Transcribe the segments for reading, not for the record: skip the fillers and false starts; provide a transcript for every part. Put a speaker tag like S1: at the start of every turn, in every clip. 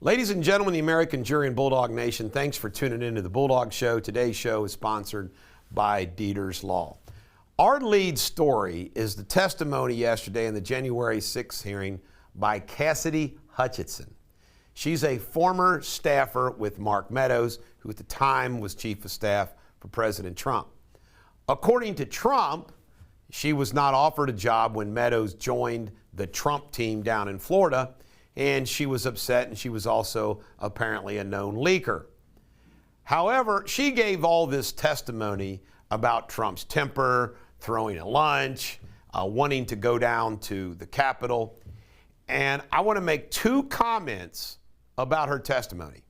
S1: Ladies and gentlemen, the American jury and Bulldog Nation, thanks for tuning in to the Bulldog Show. Today's show is sponsored by Deters Law. Our lead story is the testimony yesterday in the January 6th hearing by Cassidy Hutchinson. She's a former staffer with Mark Meadows, who at the time was chief of staff for President Trump. According to Trump, she was not offered a job when Meadows joined the Trump team down in Florida, and she was upset, and she was also apparently a known leaker. However, she gave all this testimony about Trump's temper, throwing a lunch, wanting to go down to the Capitol. And I want to make two comments about her testimony.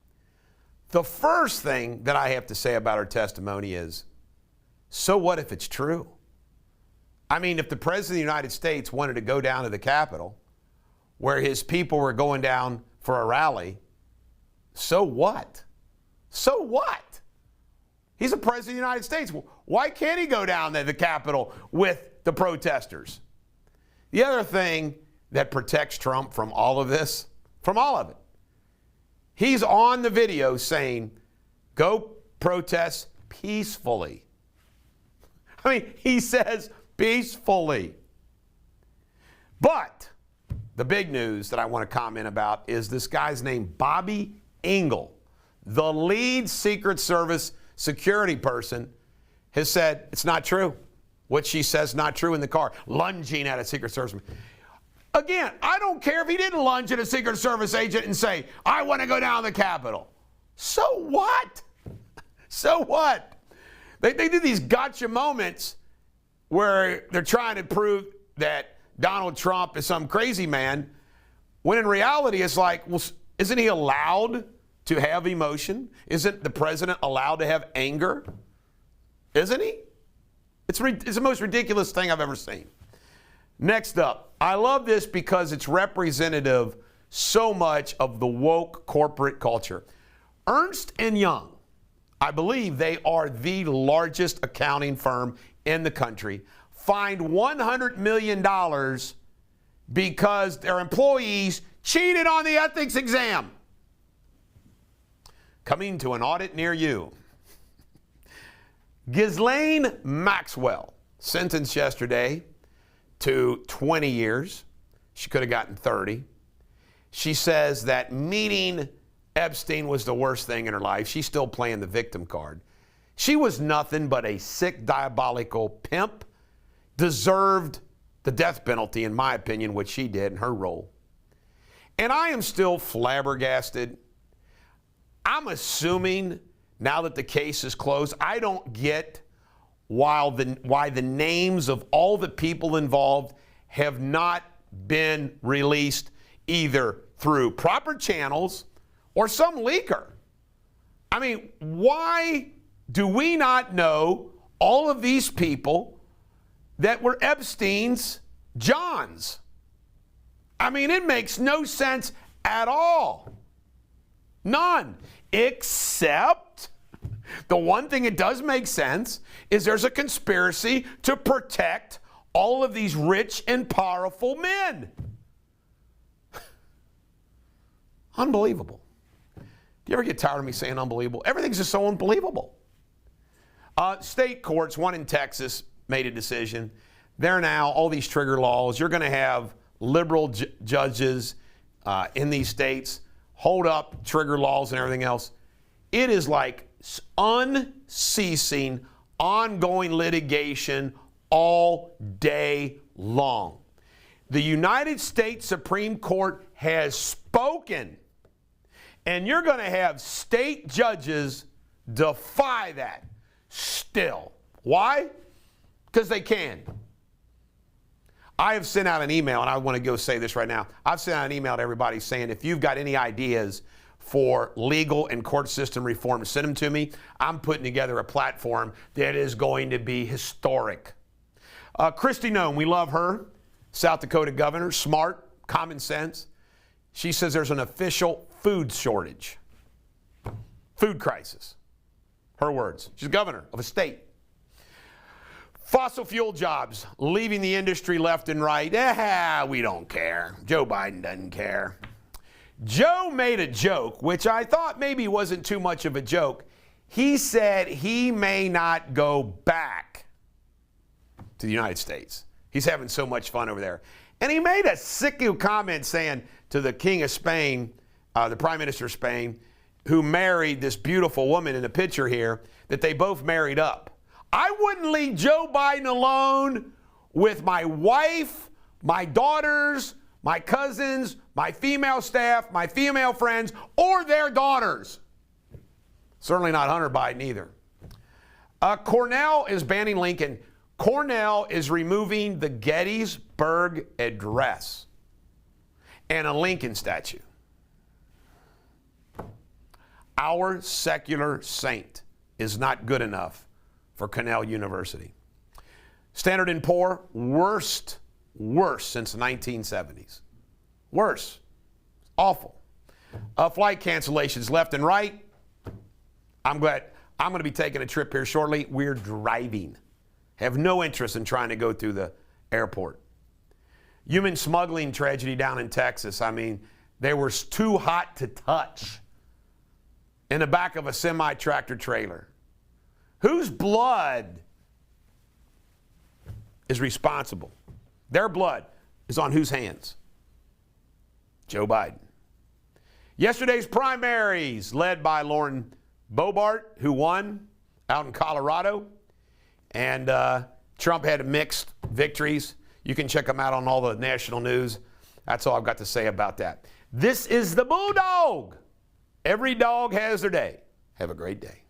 S1: The first thing that I have to say about her testimony is, so what if it's true? I mean, if the President of the United States wanted to go down to the Capitol, where his people were going down for a rally, so what? So what? He's the President of the United States. Why can't he go down to the Capitol with the protesters? The other thing that protects Trump from all of this, from all of it, he's on the video saying, go protest peacefully. I mean, he says peacefully. But the big news that I want to comment about is this guy's name, Bobby Engel, the lead Secret Service security person, has said it's not true. What she says not true in the car, lunging at a Secret Service. Again, I don't care if he didn't lunge at a Secret Service agent and say, I want to go down to the Capitol. So what? So what? They do these gotcha moments where they're trying to prove that Donald Trump is some crazy man, when in reality it's like, well, isn't he allowed to have emotion? Isn't the president allowed to have anger? Isn't he? It's the most ridiculous thing I've ever seen. Next up, I love this because it's representative so much of the woke corporate culture. Ernst & Young, I believe they are the largest accounting firm in the country, fined $100 million because their employees cheated on the ethics exam. Coming to an audit near you. Ghislaine Maxwell, sentenced yesterday to 20 years. She could have gotten 30. She says that meeting Epstein was the worst thing in her life. She's still playing the victim card. She was nothing but a sick, diabolical pimp, deserved the death penalty, in my opinion, what she did in her role. And I am still flabbergasted. I'm assuming now that the case is closed, I don't get why the names of all the people involved have not been released either through proper channels or some leaker. I mean, why do we not know all of these people that were Epstein's Johns? I mean, it makes no sense at all. None. Except the one thing it does make sense is there's a conspiracy to protect all of these rich and powerful men. Unbelievable. Do you ever get tired of me saying unbelievable? Everything's just so unbelievable. State courts, one in Texas, made a decision. There now, all these trigger laws, you're going to have liberal judges in these states hold up trigger laws and everything else. It is like unceasing, ongoing litigation all day long. The United States Supreme Court has spoken, and you're going to have state judges defy that still. Why? Because they can. I have sent out an email, and I want to go say this right now. I've sent out an email to everybody saying, if you've got any ideas for legal and court system reform, send them to me. I'm putting together a platform that is going to be historic. Noem, we love her. South Dakota governor, smart, common sense. She says there's an official food shortage, food crisis. Her words. She's governor of a state. Fossil fuel jobs leaving the industry left and right. We don't care. Joe Biden doesn't care. Joe made a joke, which I thought maybe wasn't too much of a joke. He said he may not go back to the United States. He's having so much fun over there. And he made a sicko comment saying to the King of Spain, the Prime Minister of Spain, who married this beautiful woman in the picture here, that they both married up. I wouldn't leave Joe Biden alone with my wife, my daughters, my cousins, my female staff, my female friends, or their daughters. Certainly not Hunter Biden either. Cornell is banning Lincoln. Cornell is removing the Gettysburg Address and a Lincoln statue. Our secular saint is not good enough for Cornell University. Standard & Poor, worst since the 1970s. Worse. Awful. Flight cancellations left and right. I'm glad. I'm going to be taking a trip here shortly. We're driving. Have no interest in trying to go through the airport. Human smuggling tragedy down in Texas. I mean, they were too hot to touch in the back of a semi-tractor trailer. Whose blood is responsible? Their blood is on whose hands? Joe Biden. Yesterday's primaries, led by Lauren Boebert, who won out in Colorado. And Trump had mixed victories. You can check them out on all the national news. That's all I've got to say about that. This is the Bulldog. Every dog has their day. Have a great day.